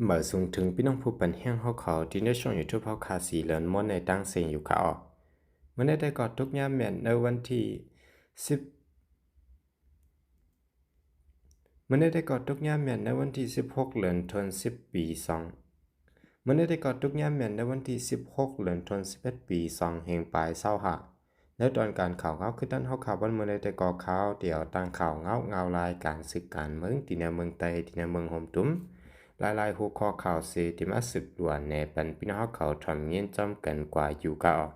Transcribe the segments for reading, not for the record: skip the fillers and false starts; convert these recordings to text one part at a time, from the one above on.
เหมื่อสูงถึงพี่น้องผู้ปันแห้งเขาเขาที่ในช่องยูทูบเขาคาสีเหลินม้วนในตั้งเสียงอยู่ค่ะอ๋อเมื่อได้กอดทุกย่ามแม่นในวันที่สิบเมื่อได้กอดทุกย่ามแม่นในวันที่16เดือนธันวาคมปี2เมื่อได้กอดทุกย่ามแม่นในวันที่16เดือนธันวาคมปี2แห่งปลายเศร้าหะแล้วตอนการข่าวเขาคือตั้นเขาข่าววันเมื่อได้กอข่าวเดี๋ยวตั้งข่าวเงาลายการศึกการเมืองที่ในเมืองไทยที่ในเมืองโฮมตุ้มหลายๆหัวข้อข่าวเสียที่มาสืบล้วนในปันพี่น้องเขาทำเงี้ยจำกันกว่าอยู่ก็ออก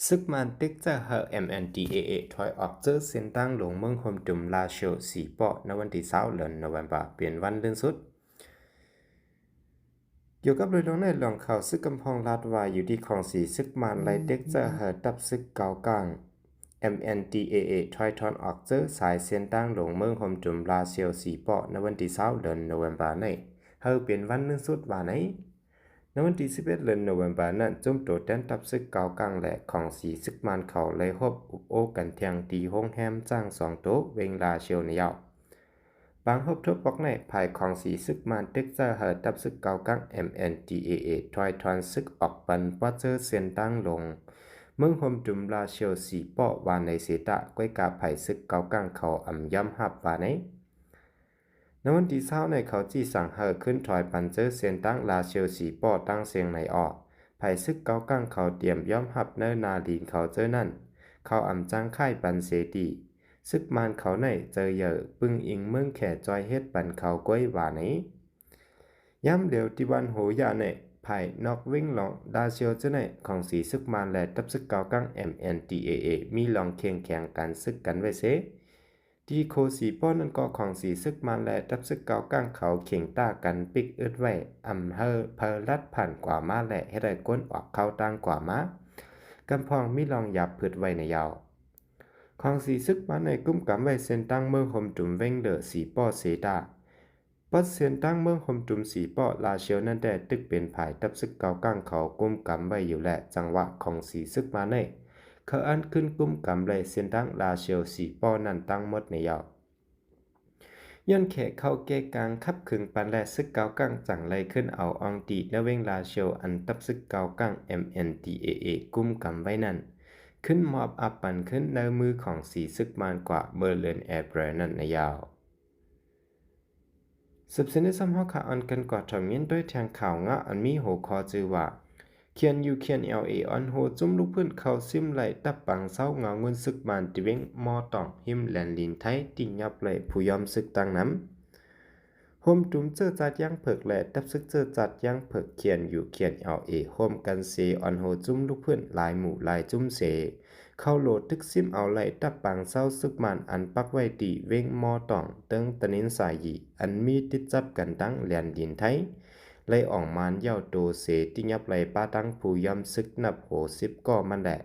ซึกมันตึกจะเหอ MNDAA ถอยออกเจอเส้นตั้งหลวงเมืองโฮมตุ้มลาเชียวสีปอในวันที่20เดือนโนเวมเบอร์เปลี่ยนวันเลื่อนสุดเกี่ยวกับเรื่องในหลวงข่าวซึกกำพองลาดวายอยู่ที่ของสีซึกมันไลเด็กจะเหอตับซึกเกากลาง MNDAA ถอยทอนออกเจอสายเส้นตั้งหลวงเมืองโฮมตุ้มลาเชียวสีปอในวันที่20เดือนโนเวมเบอร์ในเฮอเปลี่ยนวันเลื่อนสุดว่าไหนในวันที่11เดือนโนเวมเบอร์นั้นจุ่มโตแดนตับซึกเกากลางและของสีซึกมันเขาเลยฮบอุบโอกันเทียงตีห้องแฮมจ้าง2โต๊ะเวงลาเชียวในยาวบางฮบทบปอกในภายของสีซึกมันตึกจะเหอตับซึกเกากลาง MNDAA ถอยทอนซึกออกปันว่าเจอเส้นตั้งลงเมืองโฮมจุมลาเชียวสีปอวานในเสตะก้อยกาไผ่ซึกเกากลางเขาอ่ำย่ำหับว่าในวันที่20ในเขาจี้สั่งเฮอขึ้นถอยปันเจอเส้นตั้งลาเชียวสีปอตั้งเสียงในออกไผ่ซึกเกากลางเขาเตรียมย่อมหับเนินนาลีนเขาเจอนั่นเขาอ่ำจ้างค่ายปันเสตีซึกมานเขาในเจอเยอะปึงอิงเมืองแข่จอยเฮ็ดปันเขาก้อยว่าไหนย้ำเดี๋ยวที่วันโหยาในไผ่นอกวิ่งหลองดาเชียวเจ้าในของสีซึกมานและตับซึกเกากัง MNDAA มีลองเคียงแข่งกันซึกกันไว้เสที่โคสีป้อนนั้นก็ของสีซึกมันและตับซึกเกากังเขาเข่งต้ากันปิกอึดไว้อำเภอเพอลัดผ่านกว่ามาและให้ได้ก้นออกเข้าตั้งกว่ามากำพองมีลองหยับผืดไว้ในยาวของสีซึกมันในกุ้มกำไว้เส้นตั้งเมืองหมจุ่มเว้งเดอสีป้อเสดาปัดเส้นตั้งเมืองหมจุ่มสีป้อลาเชียวนั่นแต่ตึกเป็นภายตับซึกเกากังเขากุ้มกำไว้อยู่แหละจังหวะของสีซึกมาในเขาอันขึ้นกุ้มกำเลยเส้นตั้งลาเชียวสีป้อนั่นตั้งหมดในยาวย้อนแขกเข้าเกกลางคับขึงปันและซึกเกากังจังไรขึ้นเอาอองตีนเวงลาเชียวอันตับซึกเกากัง MNDAA กุ้มกำไว้นั่นขึ้นมอบอับปันขึ้นในมือของสีซึกมานกว่าเบอร์เลนแอร์เบรนั่นในยาวสืบเสนอซ้ำฮอกขาอันกันกอดทอมเมียนด้วยแทงข่าวงะอันมีหัวคอจือว่าเขียนยูเขียน LA อันโหจุ่มลูกพื้นเขาซิมไหลตับปังเศร้าเงาเงินซึกมานติเวงมอตองหิมแลนลินไทยติ่งยับเลยผู้ยอมซึกตั้งน้ำโฮมจุ่มเจอจัดยังเผิกและตับซึกเจอจัดยังเผิกเขียนอยู่เขียน LA โฮมกันเซอันโหจุ่มลูกพื้นหลายหมู่หลายจุ่มเสเข้าโหลดตึกซิมเอาไหลตับปังเศร้าซึกมันอันปักไว้ตีเว้งมอตองเติงตะนินสายีอันมีติดจับกันตั้งแลนดินไทยไล่ออกมานเย้าโตเสติยับไหลป้าตั้งผู้ย่ำซึกนับโห10ก็มันแหละ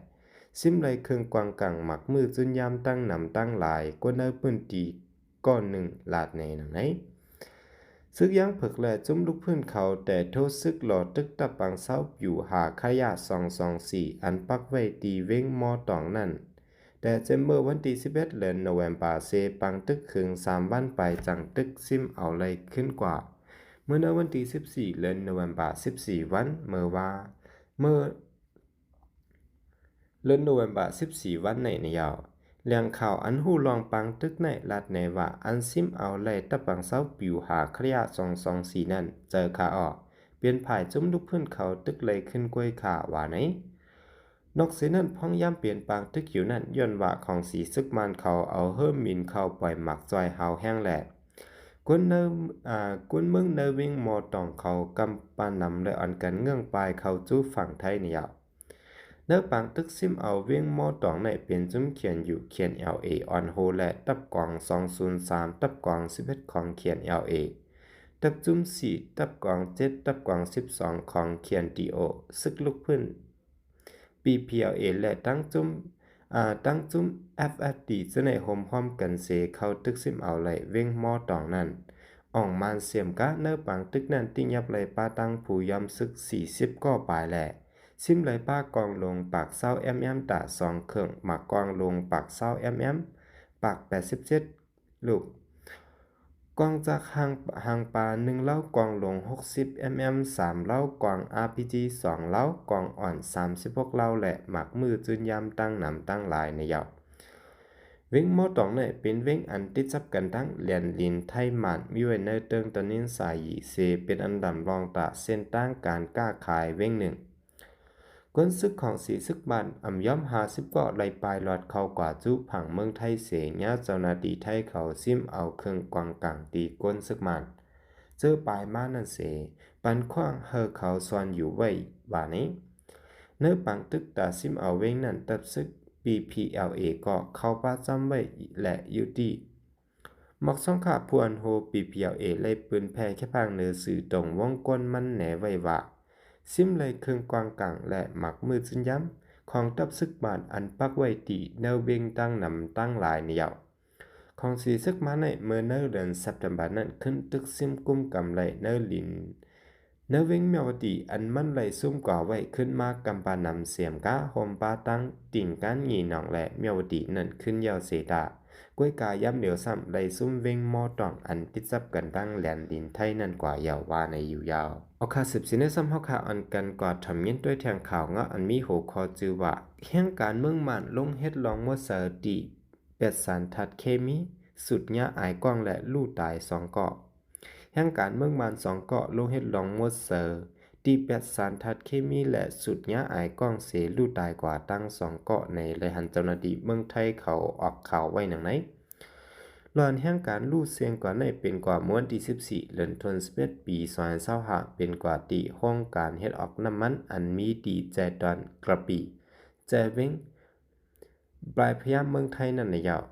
ซิมไหลเครื่องกวางกังหมักมือจุนยามตั้งนำตั้งหลายกว่าเนอพื้นตีก้อนหนึ่งลาดในหนังไหนซึกยังเผกแลจุ้มลูกพื้นเขาแต่โทษซึกหลอดตึกตะปังเศร้าอยู่หาขยะ224อันปักไว้ตีเว้งมอตองนั่นแต่เจมเมอร์วันที่11เดือนโนเวมบาเซปังตึกขึง3วันไปจังตึกซิมเอาเลยขึ้นกว่าเมื่อในวันที่14เดือนโนเวมบา14วันเมื่อว่าเมื่อเดือนโนเวมบา14วันในยาวเรื่องข่าวอันหูลองปังตึกในลัดในว่าอันซิมเอาเลยตะปังเศร้าปิวหาขยะ224นั่นเจอขาออกเปลี่ยนผ่ายจุ้มลูกพื้นเขาตึกเลยขึ้นกล้วยขาว่าไหนนกเสนั่นพ้องย่ำเปลี่ยนปางตึกอยู่นั่นย้อนว่าของสีซึกมันเขาเอาเฮิ่มมินเข้าปล่อยหมักจอยเฮาแห้งแหลกกวนเนกวนเมืองเนวิ่งมอตองเขากำปานำและอันกันเงื่องปลายเขาจู้ฝั่งไทยเนี่ยเนื้อปังตึกซิมเอาเวียงมอตองในเป็นจุ้มเขียนอยู่เขียน LA on hold และตับกวาง203ตับกวาง11ของเขียน LA ตับจุ้ม4ตับกวาง7ตับกวาง12ของเขียน DO ซึกลุกพื้น BPLA และตั้งจุ้ม FFD จะในโฮมพร้อมกันเสเข้าตึกซิมเอาไหลเวียงมอตองนั้นอ่องมานเสียมกะเนื้อปังตึกนั้นติ้งยับไหลป้าตั้งผู้ยำซึก40ก็ปลายแหละซิมไหลป้ากองลงปากเศร้าตา2เครื่องหมักกองลงปากเศร้าปาก87ลูก กวางจากห่างปลา1เล้ากวางลง60 mm 3เล้ากวาง RPG 2เล้ากวางอ่อน36เล้าและหมักมือจืนยามตั้งนำตั้งหลายในยาวเว้งหม้อตองเนี่ยเป็นเว้งอันติดจับกันทั้งเหรียญลินไทยหมันมีไว้ในเติงตอนนินสายหยีเซเป็นอันดับรองตะเส้นตั้งการกล้าขายเว้งหนึ่งก้นซึกของสีซึกบันอ่ำย่อม50ก็ไหลปลายหลอดเข้ากว่าจุผังเมืองไทยเสียญาเจ้าหน้าที่ไทยเขาซิมเอาเครื่องกวางกลางตีก้นซึกมันเจอปลายมานั่นเสปันขว้างเฮอเขาซ่อนอยู่ไว้ว่านี้เนื้อปังตึกตาซิมเอาเว้งนั่นตับซึก PPLA ก็เข้าป้าจำไว้และอยู่ดีมักซ่องขาพวนโฮ PPLA เลยปืนแพ้แค่พางเนือสื่อตรงวงก้นมันแหนไว้ว่าซิมเลยเครื่องกวางกลางและหมักมือจินย้ำของตับซึกบานอันปักไว้ตีแนวเบงตั้งนำตั้งหลายเหนียวของสีซึกมาในเมื่อเนเดือนสัปดาห์นั้นขึ้นตึกซิมกุมกำไรเนลินเนเวงเมียวดีอันมันไหลซุ่มก่อไว้ขึ้นมากำปานำเสียมก้าโฮมปาตั้งติ่งก้านหงีหนองและเมียวดีนั่นขึ้นยาวเสดาก้วยกาย่ำเหลียวซ้ำไหลซุ่มเวงมอตองอันติดซับกันตั้งแหลนดินไทยนั่นกว่ายาวว่าในอยู่ยาวเอาคาสืบสินในซ้ำเฮาคาอันกันกว่าทำเย็นด้วยแทงข่าวเงาะอันมีโหคอจือว่าเฮียงการเมืองมันลงเฮ็ดลองมัวเสอดีเป็ดสารทัดเคมีสุดยะอายกว้างและลู่ตาย2เกาะแห่งการเมืองมัน2เกาะลงเฮ็ดลองมัวเสอดีเป็ดสารทัดเคมีและสุดยะอายกว้างเสลู่ตายกว่าตั้ง2เกาะในเลยหันเจ้าหน้าที่เมืองไทยเขาออกข่าวไว้หนังไหนหลอนแห่งการลู่เสียงกว่าในเป็นกว่าม้วนที่14เดือนธันวาคมปี2025เป็นกว่าตีห้องการเฮ็ดออกน้ำมันอันมีดีแจดอนกระปีแจเวงปลายพยามเมืองไทยนั่นนะยาว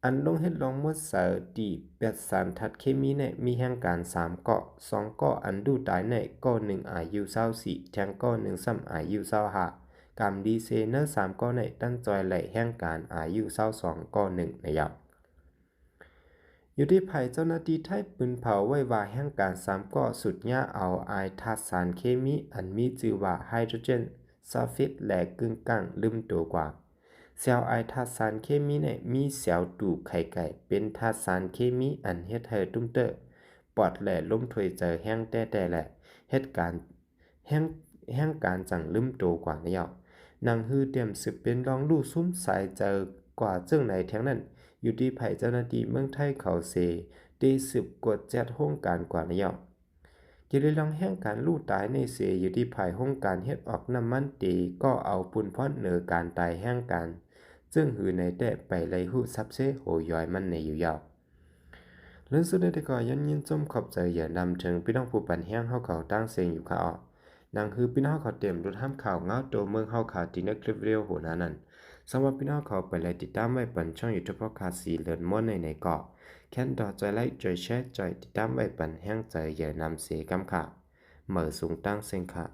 อันลงเฮ็ดลองมดเสอดีเป็ดสารทัดเคมีในมีแห่งการ3เกาะ2เกาะอันดูตายในเกาะ1อายุ24แทงเกาะ1ซ้ำอายุ25กำดีเซเนอร์3เกาะในตั้นจอยไหลแห่งการอายุ22เกาะ1นะยาวอยู่ที่ไผเจ้าหน้าที่ไทยปืนเผาไว้ว่าแห่งการ3เกาะสุดยะเอาอายธาตุสารเคมีอันมีชื่อว่าไฮโดรเจนซัลฟิดและกึ่งกลางลืมตัวกว่าเซลล์ไอธาตุสารเคมีเนี่ยมีเซลล์ตูไข่ไก่เป็นธาตุสารเคมีอันเฮ็ดให้ตุ้มเตอปอดและล้มถวยเจอแห้งแต่และเฮ็ดการแห้งการจังลืมโตกว่าแล้วนางฮือเตรียมสืบเป็นรองลู่ซุ้มสายเจอกว่าจึงในแทงนั้นอยู่ที่ไผเจ้าหน้าที่เมืองไทยเขาเซได้สืบกวดแจัดโครงการกว่าแล้วอยู่ในลองแห่งการลู่ตายในเสอยู่ที่ภายห้องการเฮ็ดออกน้ำมันตีก็เอาปุ่นพอดเหนือการตายแห่งการซึ่งหือในแต่ไปไลหูซับเซโหย้อยมันในอยู่ยาวเรื่องสุดได้ก็ยันยินจมขอบใจอย่านำถึงพี่น้องผู้ปันแห้งเฮาเขาตั้งเสียงอยู่ค่ะนางคือพี่น้องเขาเต็มรถห้ามข่าวเงาตัวเมืองเฮาขาที่ในคลิปวิดีโอโหนานั้นสำหรับพี่น้องเขาไปเลยติดตามไว้ปันช่อง YouTube พอดคาสต์สีเลิศม่วนในเกาะแค่นดอใจไลค์ใจแชร์ใจติดตามไว้ปันแห้งใจอย่านำเสียกำค่ะเหมือสูงตั้งเสียงค่ะ